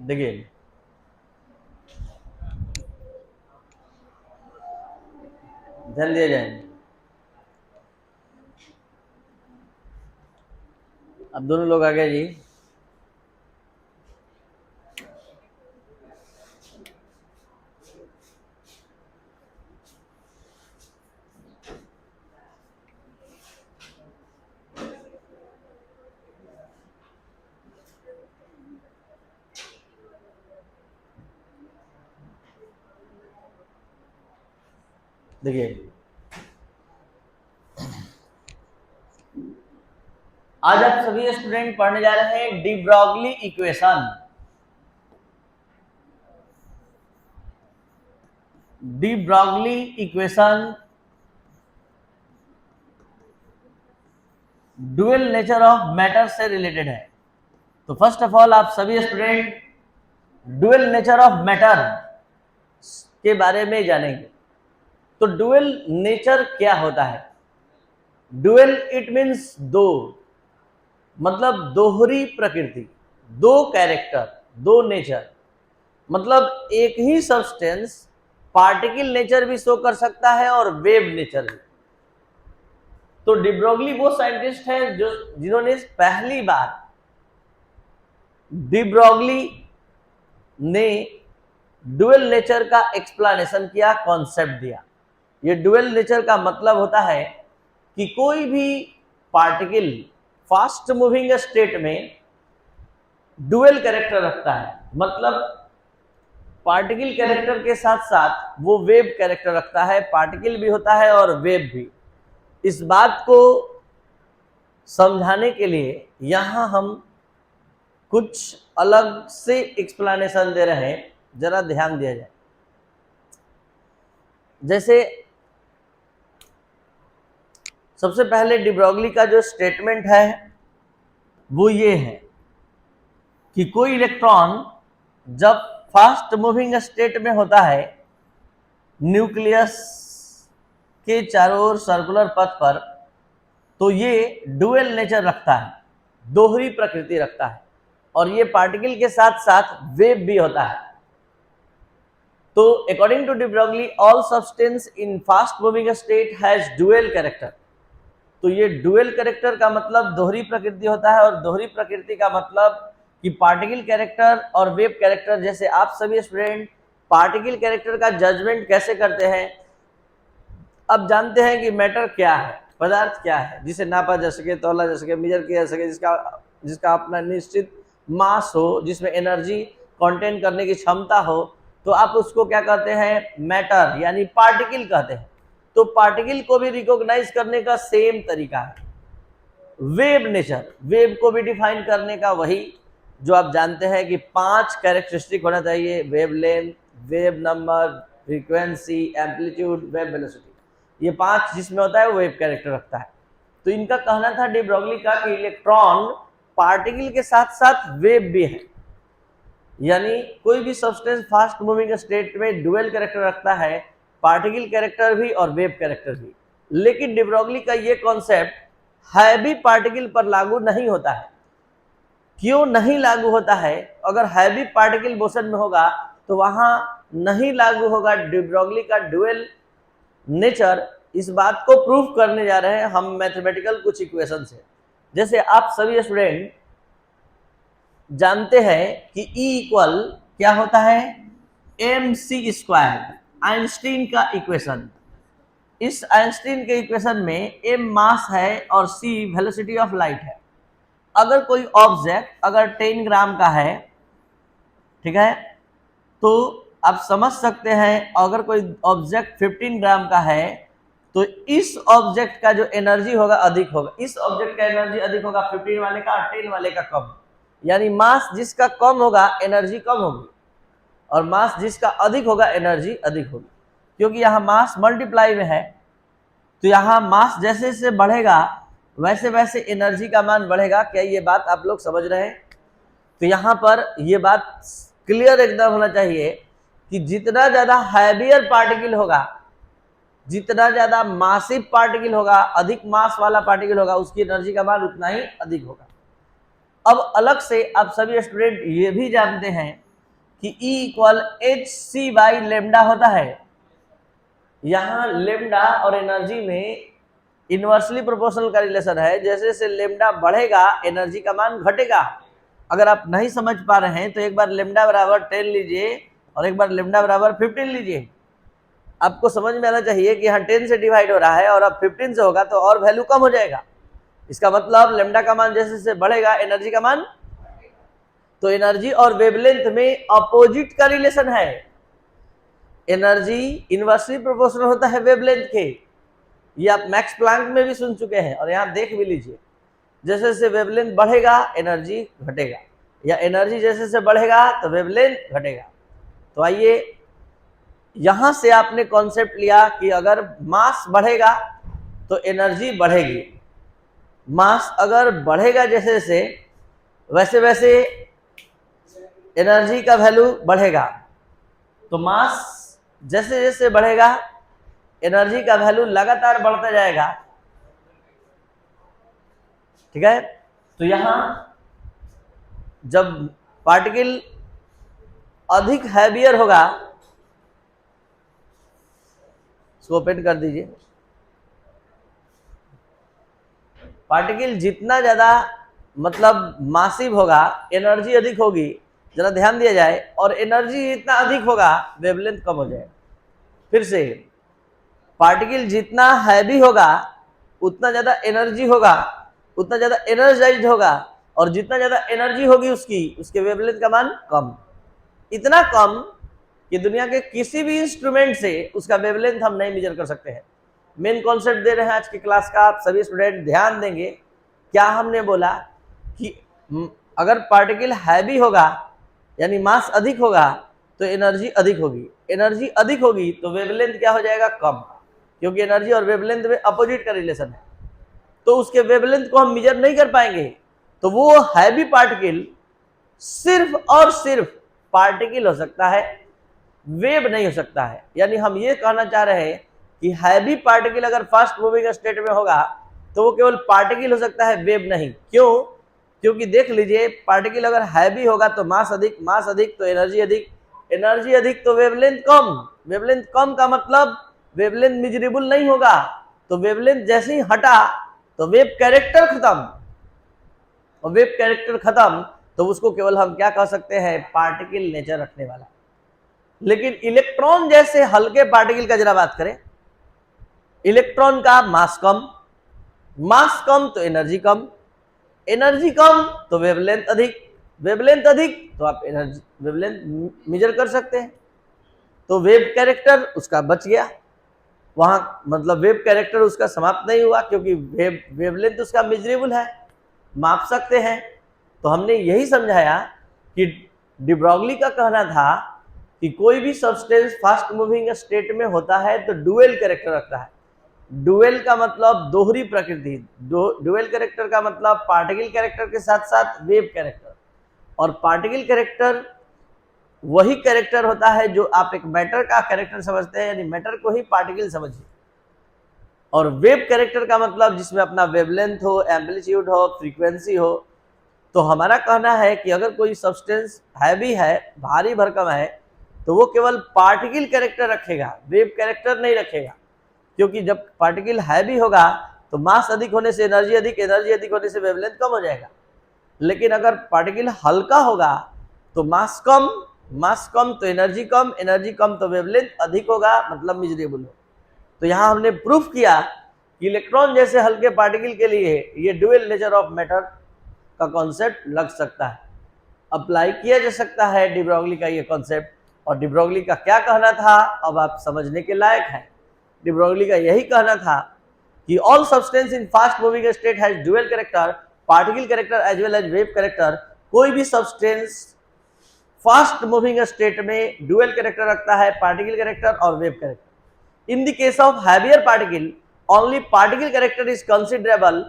देखिए ध्यान दिया जाए। अब दोनों लोग आ गए जी। देखिए आज आप सभी स्टूडेंट पढ़ने जा रहे हैं de Broglie equation. De Broglie equation dual nature of matter से रिलेटेड है। तो फर्स्ट ऑफ ऑल आप सभी student dual nature of matter के बारे में जानेंगे। तो डुअल नेचर क्या होता है? डुअल इट मीन्स दो, मतलब दोहरी प्रकृति, दो कैरेक्टर, दो नेचर। मतलब एक ही सब्सटेंस पार्टिकल नेचर भी शो कर सकता है और वेव नेचर भी। तो डी ब्रोगली वो साइंटिस्ट है जिन्होंने पहली बार डी ब्रोगली ने डुअल नेचर का एक्सप्लेनेशन किया, कॉन्सेप्ट दिया। ये डुअल नेचर का मतलब होता है कि कोई भी पार्टिकल फास्ट मूविंग स्टेट में डुअल कैरेक्टर रखता है, मतलब पार्टिकल कैरेक्टर के साथ साथ वो वेव कैरेक्टर रखता है। पार्टिकल भी होता है और वेव भी। इस बात को समझाने के लिए यहां हम कुछ अलग से एक्सप्लेनेशन दे रहे हैं, जरा ध्यान दिया जाए। जैसे सबसे पहले डी ब्रोगली का जो स्टेटमेंट है वो ये है कि कोई इलेक्ट्रॉन जब फास्ट मूविंग स्टेट में होता है, न्यूक्लियस के चारों ओर सर्कुलर पथ पर, तो ये डुअल नेचर रखता है, दोहरी प्रकृति रखता है, और ये पार्टिकल के साथ साथ वेव भी होता है। तो according to de Broglie all substance in fast moving state has dual character. तो ये डुअल कैरेक्टर का मतलब दोहरी प्रकृति होता है, और दोहरी प्रकृति का मतलब कि पार्टिकल कैरेक्टर और वेव कैरेक्टर। जैसे आप सभी स्टूडेंट पार्टिकल कैरेक्टर का जजमेंट कैसे करते हैं? अब जानते हैं कि मैटर क्या है, पदार्थ क्या है, जिसे नापा जा सके, तौला जा सके, मेजर किया जा सके, जिसका अपना निश्चित मास हो, जिसमें एनर्जी कंटेन करने की क्षमता हो, तो आप उसको क्या कहते हैं? मैटर यानी पार्टिकल कहते हैं। तो पार्टिकल को भी रिकॉग्नाइज करने का सेम तरीका है। वेव नेचर, वेव को भी डिफाइन करने का वही जो आप जानते हैं कि 5 कैरेक्टरिस्टिक होना चाहिए: wave length, wave number, frequency, amplitude, wave velocity. ये 5 जिसमें होता है वो वेव कैरेक्टर रखता है। तो इनका कहना था डी ब्रोगली का कि इलेक्ट्रॉन पार्टिकल के साथ साथ वेव भी है, यानी कोई भी सब्सटेंस फास्ट मूविंग स्टेट में डुअल कैरेक्टर रखता है, पार्टिकल कैरेक्टर भी और वेव कैरेक्टर भी। लेकिन डी ब्रोगली का ये कॉन्सेप्ट हैवी पार्टिकल पर लागू नहीं होता है। क्यों नहीं लागू होता है? अगर हैवी पार्टिकल मोशन में होगा तो वहां नहीं लागू होगा डी ब्रोगली का डुअल नेचर। इस बात को प्रूफ करने जा रहे हैं हम मैथमेटिकल कुछ इक्वेशन से। जैसे आप सभी स्टूडेंट जानते हैं कि E इक्वल क्या होता है? mc², आइंस्टीन का इक्वेशन। इस आइंस्टीन के इक्वेशन में m मास है और c वेलोसिटी ऑफ लाइट है। अगर कोई ऑब्जेक्ट अगर 10 ग्राम का है, ठीक है, तो आप समझ सकते हैं अगर कोई ऑब्जेक्ट 15 ग्राम का है तो इस ऑब्जेक्ट का जो एनर्जी होगा अधिक होगा। इस ऑब्जेक्ट का एनर्जी अधिक होगा 15 वाले का, 10 वाले का कम। यानी मास जिसका कम होगा एनर्जी कम होगी, और मास जिसका अधिक होगा एनर्जी अधिक होगी। क्योंकि यहाँ मास मल्टीप्लाई में है, तो यहाँ मास जैसे जैसे बढ़ेगा वैसे वैसे एनर्जी का मान बढ़ेगा। क्या ये बात आप लोग समझ रहे हैं? तो यहाँ पर ये बात क्लियर एकदम होना चाहिए कि जितना ज्यादा हैवियर पार्टिकल होगा, जितना ज्यादा मासिव पार्टिकल होगा, अधिक मास वाला पार्टिकल होगा, उसकी एनर्जी का मान उतना ही अधिक होगा। अब अलग से आप सभी स्टूडेंट ये भी जानते हैं कि E equal hc by lambda होता है। यहां लेमडा और एनर्जी में इनवर्सली प्रोपोर्शनल का रिलेशन है। जैसे जैसे लेमडा बढ़ेगा एनर्जी का मान घटेगा। अगर आप नहीं समझ पा रहे हैं तो एक बार लेमडा बराबर 10 लीजिए और एक बार लेमडा बराबर 15 लीजिए। आपको समझ में आना चाहिए कि यहाँ 10 से डिवाइड हो रहा है और अब 15 से होगा तो और वैल्यू कम हो जाएगा। इसका मतलब लेमडा का मान जैसे जैसे बढ़ेगा एनर्जी का मान, तो एनर्जी और वेवलेंथ में अपोजिट का रिलेशन है। एनर्जी इनवर्सली प्रोपोर्शनल होता है वेवलेंथ के। ये आप मैक्स प्लैंक में भी सुन चुके हैं और यहाँ देख भी लीजिए। जैसे जैसे वेवलेंथ बढ़ेगा एनर्जी घटेगा, या एनर्जी जैसे जैसे बढ़ेगा तो वेवलेंथ घटेगा। तो आइए यहां से आपने कॉन्सेप्ट लिया कि अगर मास बढ़ेगा तो एनर्जी बढ़ेगी। मास अगर बढ़ेगा जैसे जैसे वैसे वैसे एनर्जी का वैल्यू बढ़ेगा। तो मास जैसे जैसे बढ़ेगा एनर्जी का वैल्यू लगातार बढ़ता जाएगा। ठीक है, तो यहां जब पार्टिकल अधिक हैवियर होगा, इसको ओपन कर दीजिए। पार्टिकल जितना ज्यादा मतलब मासिव होगा एनर्जी अधिक होगी। जरा ध्यान दिया जाए, और एनर्जी जितना अधिक होगा वेवलेंथ कम हो जाएगा। फिर से, पार्टिकल जितना हैवी होगा उतना ज्यादा एनर्जी होगा, उतना ज्यादा एनर्जाइज्ड होगा, और जितना ज्यादा एनर्जी होगी उसके वेवलेंथ का मान कम। इतना कम कि दुनिया के किसी भी इंस्ट्रूमेंट से उसका वेवलेंथ हम नहीं मेजर कर सकते हैं। मेन कॉन्सेप्ट दे रहे हैं आज की क्लास का, आप सभी स्टूडेंट ध्यान देंगे। क्या हमने बोला कि अगर पार्टिकल हैवी होगा यानी मास अधिक होगा तो एनर्जी अधिक होगी। एनर्जी अधिक होगी तो वेवलेंथ क्या हो जाएगा? कम, क्योंकि एनर्जी और वेवलेंथ में अपोजिट का रिलेशन है। तो उसके वेवलेंथ को हम मेजर नहीं कर पाएंगे। तो वो हैवी पार्टिकल सिर्फ और सिर्फ पार्टिकल हो सकता है, वेव नहीं हो सकता है। यानी हम ये कहना चाह रहे हैं कि हैवी पार्टिकल अगर फास्ट मूविंग स्टेट में होगा तो वो केवल पार्टिकल हो सकता है, वेव नहीं। क्यों? क्योंकि देख लीजिए, पार्टिकल अगर हैवी होगा तो मास अधिक तो एनर्जी अधिक, एनर्जी अधिक तो वेवलेंथ कम। वेवलेंथ कम का मतलब वेवलेंथ मेजरेबल नहीं होगा। तो वेवलेंथ जैसे ही हटा तो वेव कैरेक्टर खत्म, और वेव कैरेक्टर खत्म तो उसको केवल हम क्या कह सकते हैं? पार्टिकल नेचर रखने वाला। लेकिन इलेक्ट्रॉन जैसे हल्के पार्टिकल का जरा बात करें, इलेक्ट्रॉन का मास कम तो एनर्जी कम, एनर्जी कम तो वेवलेंथ अधिक, वेवलेंथ अधिक तो आप एनर्जी वेवलेंथ मेजर कर सकते हैं। तो वेव कैरेक्टर उसका बच गया वहां, मतलब वेव कैरेक्टर उसका समाप्त नहीं हुआ, क्योंकि वेवलेंथ उसका मेजरेबल है, माप सकते हैं। तो हमने यही समझाया कि डी ब्रॉगली का कहना था कि कोई भी सब्सटेंस फास्ट मूविंग स्टेट में होता है तो डुअल कैरेक्टर रखता है। डुअल का मतलब दोहरी प्रकृति, डुअल कैरेक्टर का मतलब पार्टिकल कैरेक्टर के साथ साथ वेव कैरेक्टर। और पार्टिकल कैरेक्टर वही कैरेक्टर होता है जो आप एक मैटर का कैरेक्टर समझते हैं, यानी मैटर को ही पार्टिकल समझिए। और वेव कैरेक्टर का मतलब जिसमें अपना वेवलेंथ हो, एम्पलीट्यूड हो, फ्रीक्वेंसी हो। तो हमारा कहना है कि अगर कोई सब्सटेंस हैवी है, भारी भरकम है, तो वो केवल पार्टिकल कैरेक्टर रखेगा, वेव कैरेक्टर नहीं रखेगा। क्योंकि जब पार्टिकल हैवी होगा तो मास अधिक होने से एनर्जी अधिक, एनर्जी अधिक होने से वेवलेंथ कम हो जाएगा। लेकिन अगर पार्टिकल हल्का होगा तो मास कम तो एनर्जी कम, एनर्जी कम तो वेवलेंथ अधिक होगा, मतलब मेजरेबल हो। तो यहाँ हमने प्रूफ किया कि इलेक्ट्रॉन जैसे हल्के पार्टिकल के लिए ये डुअल नेचर ऑफ मैटर का कॉन्सेप्ट लग सकता है, अप्लाई किया जा सकता है डी ब्रॉगली का ये कॉन्सेप्ट। और डी ब्रॉगली का क्या कहना था अब आप समझने के लायक है। डी ब्रॉगली का यही कहना था कि all substance in fast moving state has dual character, particle character as well as wave character. कोई भी सब्सटेंस फास्ट मूविंग स्टेट में डुअल कैरेक्टर रखता है, पार्टिकल कैरेक्टर और wave character. In the case of heavier particle only particle character is considerable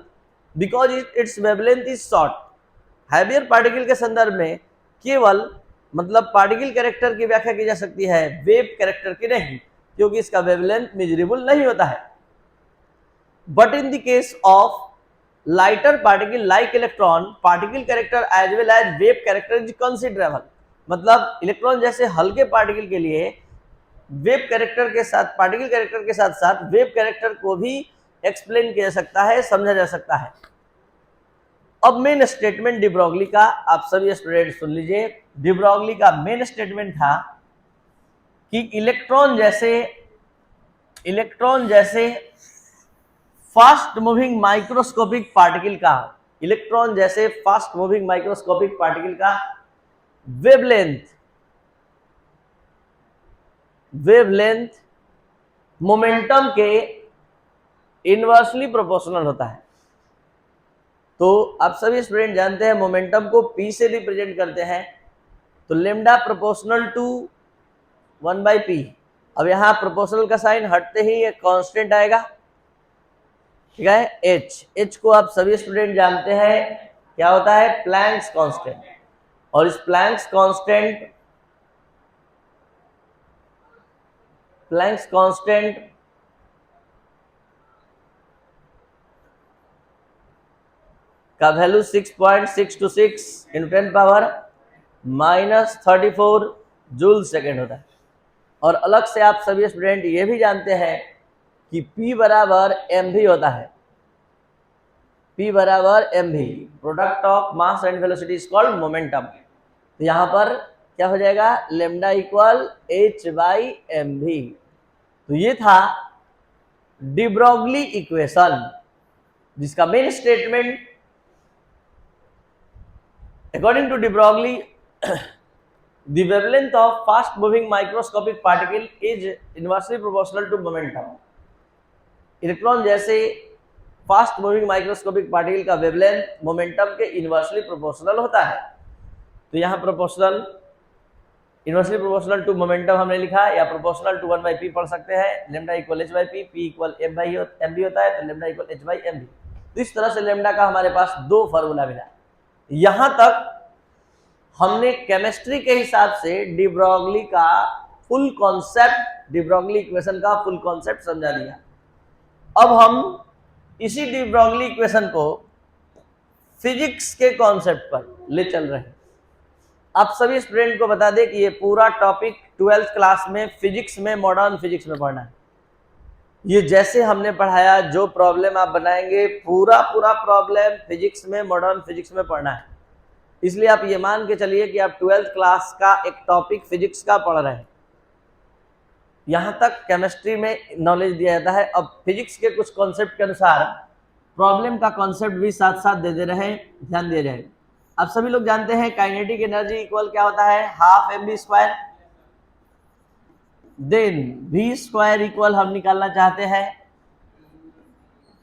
because its wavelength is short. Heavier particle के संदर्भ में केवल मतलब पार्टिकल कैरेक्टर की व्याख्या की जा सकती है, वेव कैरेक्टर की नहीं, क्योंकि इसका वेवलेंथ मेजरेबल नहीं होता है। But in the case of lighter particle like electron, particle character as well as wave character is considerable. मतलब इलेक्ट्रॉन जैसे हल्के पार्टिकल के लिए वेव कैरेक्टर के साथ, पार्टिकल कैरेक्टर के साथ साथ वेव कैरेक्टर को भी एक्सप्लेन किया जा सकता है, समझा जा सकता है। अब मेन स्टेटमेंट डी ब्रॉगली का आप सभी स्टूडेंट सुन लीजिए। डी ब्रॉगली का मेन स्टेटमेंट था कि इलेक्ट्रॉन जैसे फास्ट मूविंग माइक्रोस्कोपिक पार्टिकल का, इलेक्ट्रॉन जैसे फास्ट मूविंग माइक्रोस्कोपिक पार्टिकल का वेवलेंथ मोमेंटम के इनवर्सली प्रोपोर्शनल होता है। तो आप सभी स्टूडेंट जानते हैं मोमेंटम को p से रिप्रेजेंट करते हैं, तो लेमडा प्रोपोर्शनल टू 1/p। अब यहाँ प्रोपोर्शनल का साइन हटते ही एक कांस्टेंट आएगा, ठीक है, h को आप सभी स्टूडेंट जानते हैं क्या होता है, प्लैंक्स कांस्टेंट। और इस प्लैंक्स कांस्टेंट का वैल्यू 6.626 × 10⁻⁻34 जूल सेकेंड होता है। और अलग से आप सभी स्टूडेंट ये भी जानते हैं कि P बराबर mv होता है। P बराबर mv, product of mass and velocity is called momentum. तो यहाँ पर क्या हो जाएगा, लेमडा इक्वल h/mv। तो ये था डी ब्रॉगली इक्वेशन, जिसका main statement according to de Broglie the wavelength of fast moving microscopic particle is inversely proportional to momentum। Electron जैसे फास्ट मूविंग माइक्रोस्कोपिक पार्टिकल का वेवलेंथ मोमेंटम के inversely proportional होता है। तो यहाँ इनवर्सली प्रोपोर्शनल टू मोमेंटम हमने लिखा, या प्रोपोर्शनल टू 1/p पढ़ सकते हैं। Lambda equal h/p, p equal m/mv होता है, तो लेमडा इक्वल h/mv। तो इस तरह से लेमडा का हमारे पास दो फार्मूला मिला। यहां तक हमने केमिस्ट्री के हिसाब से डी ब्रॉगली का full concept, de Broglie equation का फुल कॉन्सेप्ट समझा दिया। अब हम इसी डी ब्रॉगली इक्वेशन को फिजिक्स के कॉन्सेप्ट पर ले चल रहे हैं। आप सभी स्टूडेंट को बता दें कि ये पूरा टॉपिक 12th क्लास में फिजिक्स में, मॉडर्न फिजिक्स में पढ़ना है। ये जैसे हमने पढ़ाया, जो प्रॉब्लम आप बनाएंगे पूरा प्रॉब्लम फिजिक्स में, मॉडर्न फिजिक्स में पढ़ना है। इसलिए आप ये मान के चलिए कि आप 12th क्लास का एक टॉपिक फिजिक्स का पढ़ रहे हैं। यहाँ तक केमिस्ट्री में नॉलेज दिया जाता है। अब फिजिक्स के कुछ कॉन्सेप्ट के अनुसार प्रॉब्लम का कॉन्सेप्ट भी साथ साथ दे रहे हैं, ध्यान दिया जाए। आप सभी लोग जानते हैं काइनेटिक एनर्जी इक्वल क्या होता है, 12mv²। देन v² इक्वल हम निकालना चाहते हैं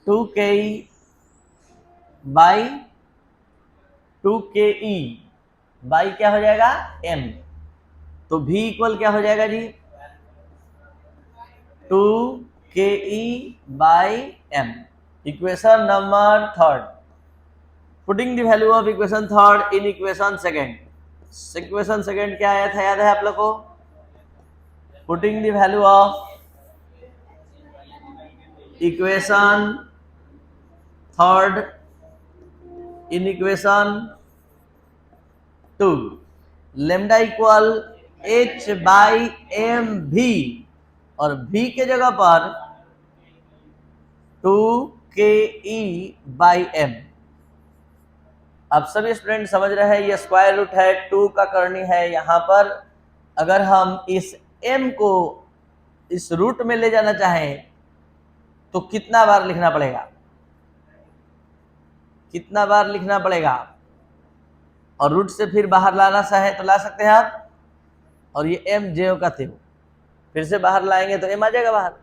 2ke/2ke बाई क्या हो जाएगा, m। तो v इक्वल क्या हो जाएगा जी, 2ke/m। Equation number third, putting the value of equation third in equation second. Equation second क्या आया था, याद है आप लोग को, putting the value of equation third in equation 2, lambda equal h/mv और v के जगह पर 2ke/m। अब सभी स्टूडेंट समझ रहे हैं, ये स्क्वायर रूट है, 2 का करनी है। यहाँ पर अगर हम इस m को इस रूट में ले जाना चाहें तो कितना बार लिखना पड़ेगा, और रूट से फिर बाहर लाना चाहे तो ला सकते हैं आप। और ये m जो का थे, फिर से बाहर लाएंगे तो m आ जाएगा बाहर।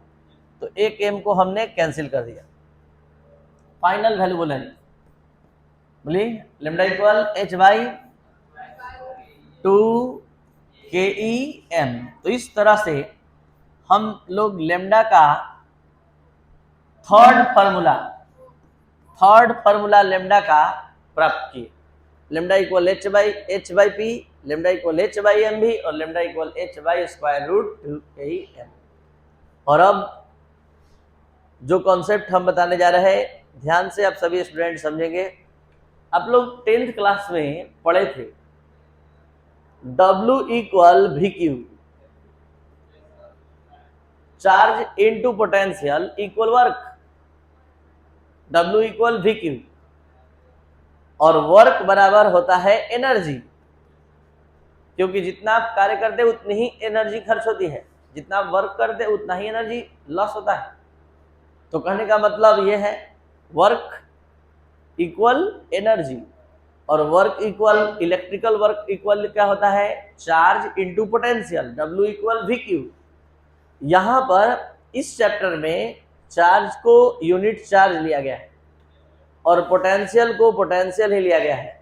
तो एक m को हमने कैंसिल कर दिया। फाइनल वैल्यू बोलिए, लेमडा इक्वल h/2ke/m। तो इस तरह से हम लोग लेमडा का थर्ड फार्मूला लेमडा का प्राप्त किए। Lambda equal h/p, lambda equal h/mv और लेमडा इक्वल h/√2ke/m। और अब जो कॉन्सेप्ट हम बताने जा रहे हैं, ध्यान से आप सभी स्टूडेंट समझेंगे। आप लोग 10th क्लास में पढ़े थे W equal we Q, charge into potential equal work, W equal we Q, और वर्क बराबर होता है एनर्जी, क्योंकि जितना आप कार्य करते उतनी ही एनर्जी खर्च होती है, जितना आप वर्क करते उतना ही एनर्जी लॉस होता है। तो कहने का मतलब यह है वर्क इक्वल एनर्जी, और work equal electrical work equal क्या होता है, charge into potential, W equal we Q. यहां पर इस चैप्टर में चार्ज को यूनिट चार्ज लिया गया है और पोटेंशियल को पोटेंशियल ही लिया गया है,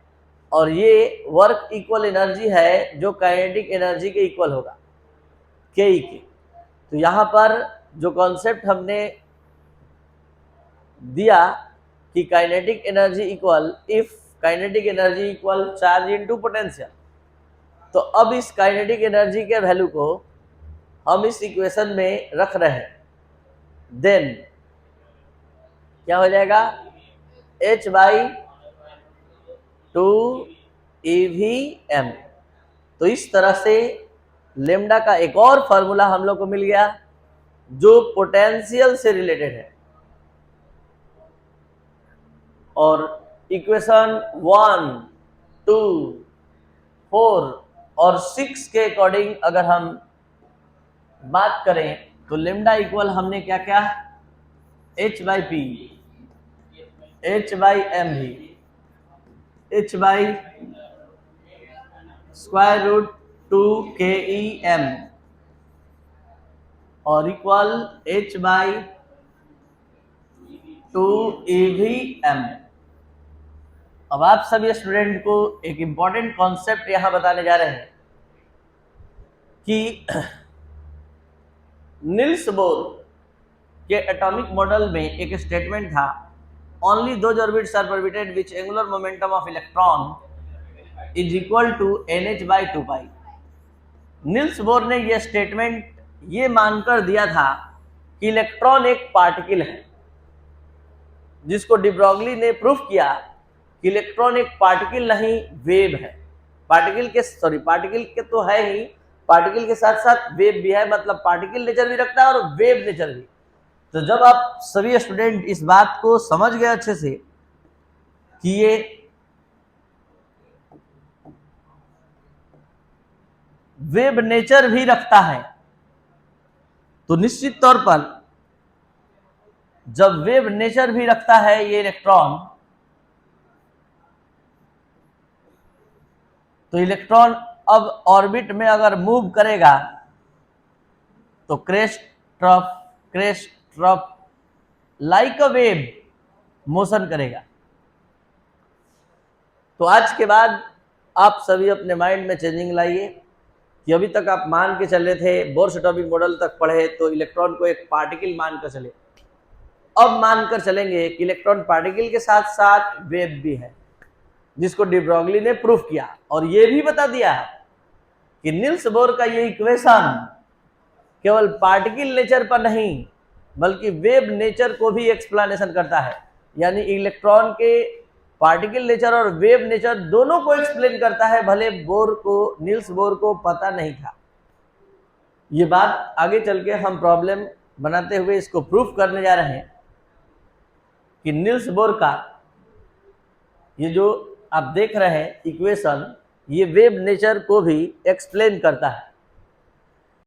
और ये वर्क इक्वल एनर्जी है जो काइनेटिक एनर्जी के इक्वल होगा, के के। तो यहाँ पर जो कॉन्सेप्ट हमने दिया कि kinetic energy equal if kinetic energy equal charge into potential, तो अब इस काइनेटिक एनर्जी के वैल्यू को हम इस इक्वेशन में रख रहे हैं, देन क्या हो जाएगा, H बाई 2 EVM। तो इस तरह से लेमडा का एक और फॉर्मूला हम लोग को मिल गया जो पोटेंशियल से रिलेटेड है, और इक्वेशन 1, 2, 4 और 6 के अकॉर्डिंग अगर हम बात करें तो लेमडा इक्वल हमने क्या क्या, H by p, H by m भी, H by square root 2 KEM और इक्वल H बाई 2 EVM। अब आप सभी स्टूडेंट को एक इंपॉर्टेंट कॉन्सेप्ट यहां बताने जा रहे हैं कि नील्स बोर के एटॉमिक मॉडल में एक स्टेटमेंट था, only those orbits are permitted which angular momentum of electron is equal to NH by 2 pi. Niels Bohr ने यह स्टेटमेंट ये मानकर दिया था कि इलेक्ट्रॉन एक पार्टिकल है, जिसको डी ब्रॉगली ने प्रूफ किया कि इलेक्ट्रॉन एक पार्टिकल नहीं वेव है। पार्टिकल के तो है ही, पार्टिकल के साथ साथ वेव भी है, मतलब पार्टिकल नेचर भी रखता है और वेव नेचर भी। तो जब आप सभी स्टूडेंट इस बात को समझ गए अच्छे से कि ये वेव नेचर भी रखता है, तो निश्चित तौर पर जब वेव नेचर भी रखता है ये इलेक्ट्रॉन, तो इलेक्ट्रॉन अब ऑर्बिट में अगर मूव करेगा तो crest trough like a wave motion करेगा। तो आज के बाद आप सभी अपने माइंड में चेंजिंग लाइए कि अभी तक आप मान के चले थे, बोर्स एटॉमिक मॉडल तक पढ़े तो इलेक्ट्रॉन को एक पार्टिकल मानकर चले, अब मानकर चलेंगे कि इलेक्ट्रॉन पार्टिकल के साथ साथ वेव भी है, जिसको डी ब्रॉगली ने प्रूफ किया और ये भी बता दिया कि नील्स बोर का ये इक्वेशन केवल पार्टिकल नेचर पर नहीं बल्कि वेव नेचर को भी एक्सप्लेनेशन करता है, यानी इलेक्ट्रॉन के पार्टिकल नेचर और वेव नेचर दोनों को एक्सप्लेन करता है, भले नील्स बोर को पता नहीं था। ये बात आगे चल के हम प्रॉब्लम बनाते हुए इसको प्रूफ करने जा रहे हैं कि नील्स बोर का ये जो आप देख रहे हैं इक्वेशन, ये वेव नेचर को भी एक्सप्लेन करता है।